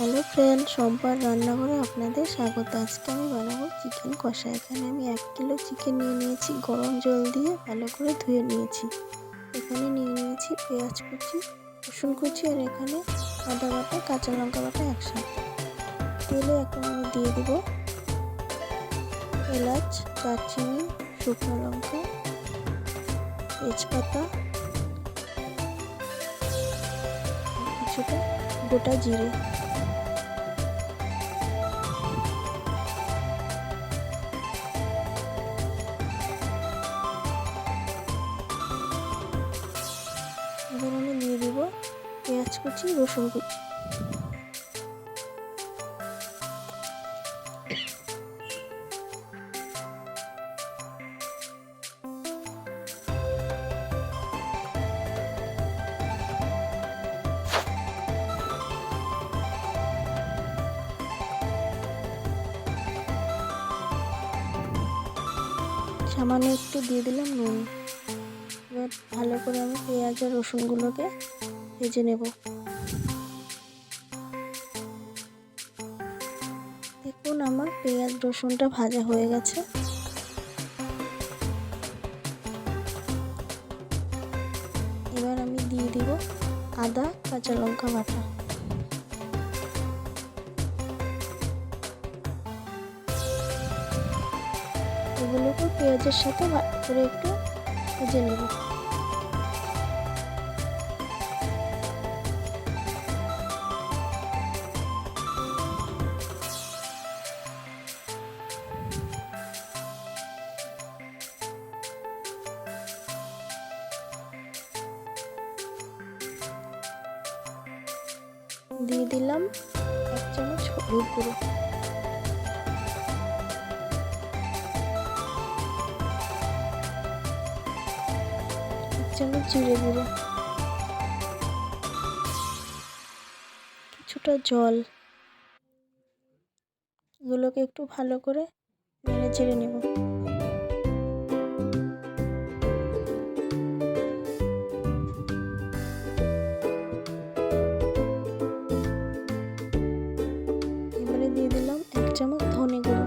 Hello friend, সম্পার রান্নাঘরে আপনাদের স্বাগত। আজকে আমি বানাবো চিকেন কষা। এখানে আমি 1 কিলো চিকেন নিয়ে নিয়েছি, গরম জল দিয়ে ভালো করে ধুয়ে নিয়েছি। এখানে নিয়ে নিয়েছি পেঁয়াজ কুচি, রসুন কুচি, আর এখানে আদা বাটা, কাঁচা লঙ্কা বাটা একসাথে। তেলে এখন আমি দিয়ে দেব এলাচ, দারচিনি, শুকনো লঙ্কা, তেজপাতা, কিছুটা গোটা জিরে। এবার আমি দিয়ে দেব পেঁয়াজ কুচি, রসুন কুচি। সামান্য একটু দিয়ে দিলাম নুন। এবার ভালো করে আমি পেঁয়াজ আর রসুনগুলোকে ভেজে নেব। দেখুন আমার পেঁয়াজ রসুনটা ভাজা হয়ে গেছে। এবার আমি দিয়ে দিব আদা, কাঁচা লঙ্কা বাটা। এগুলোকে পেঁয়াজের সাথে ভালো করে একটু ভেজে নেব। দিয়ে দিলাম 1 চামচ হলুদ গুঁড়ো, 1 চামচ জিরে গুঁড়ো, কিছুটা জল। এগুলোকে একটু ভালো করে নেড়ে চেড়ে নেব। এবারে দিয়ে দিলাম 1 চামচ ধনে গুঁড়ো।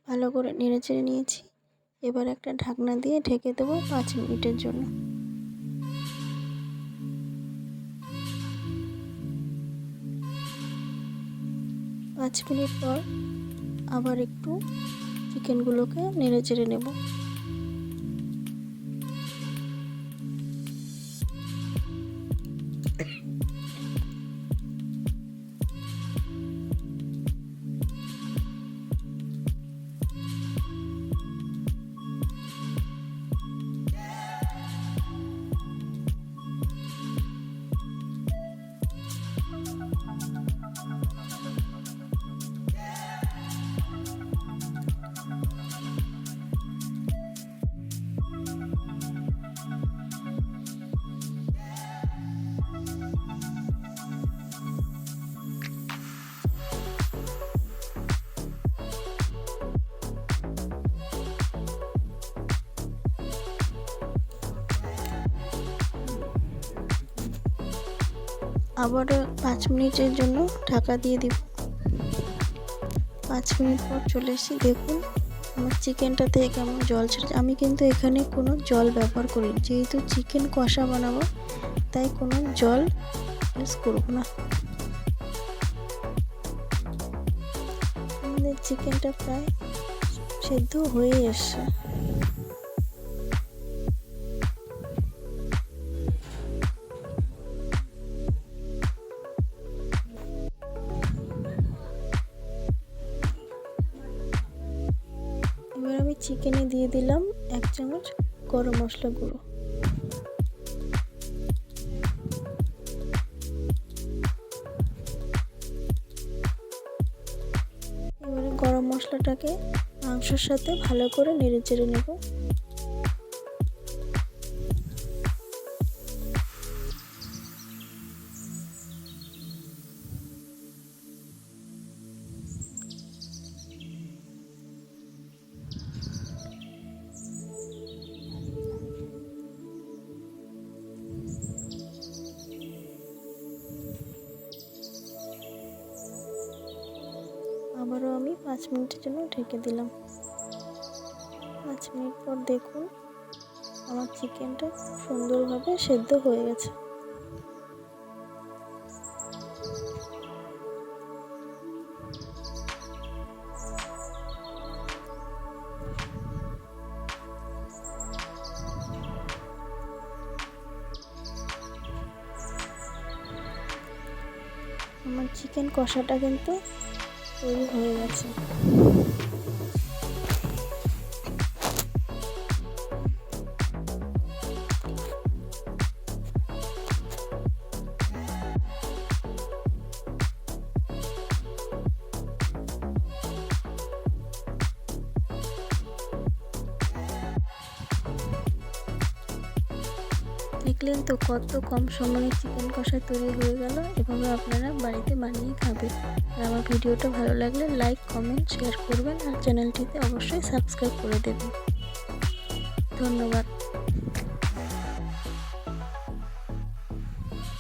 ভালো করে নেড়ে চেড়ে নিয়েছি। এবার একটা ঢাকনা দিয়ে ঢেকে দেবো 5 মিনিটের জন্য। 5 মিনিট পর আবার একটু চিকেনগুলোকে নেড়ে চেড়ে নেব। আবার 5 মিনিটের জন্য ঢাকা দিয়ে দিব। 5 মিনিট পর চলে এসেছি। দেখুন আমার চিকেনটা থেকে কেমন জল ছেড়েছে। আমি কিন্তু এখানে কোনো জল ব্যবহার করিনি, যেহেতু চিকেন কষা বানাবো তাই কোনো জল ইউজ করব না। আমাদের চিকেনটা প্রায় সেদ্ধ হয়ে এসছে। এবার আমি চিকেনে দিয়ে দিলাম 1 চামচ গরম মশলা গুঁড়ো। এবারে গরম মশলাটাকে মাংসের সাথে ভালো করে নেড়ে চেড়ে নেব। আবারও আমি 5 মিনিটের জন্য ঢেকে দিলাম। 5 মিনিট পর দেখুন আমার চিকেনটা সুন্দরভাবে সেদ্ধ হয়ে গেছে। আমার চিকেন কষাটা কিন্তু তৈরি হয়ে গেছে। দেখলেন তো কত কম সময়ে চিকেন কষা তৈরি হয়ে গেল। এভাবে আপনারা বাড়িতে বানিয়ে খাবেন। আর আমার ভিডিওটা ভালো লাগলে লাইক, কমেন্ট, শেয়ার করবেন আর চ্যানেলটিতে অবশ্যই সাবস্ক্রাইব করে দেবেন। ধন্যবাদ।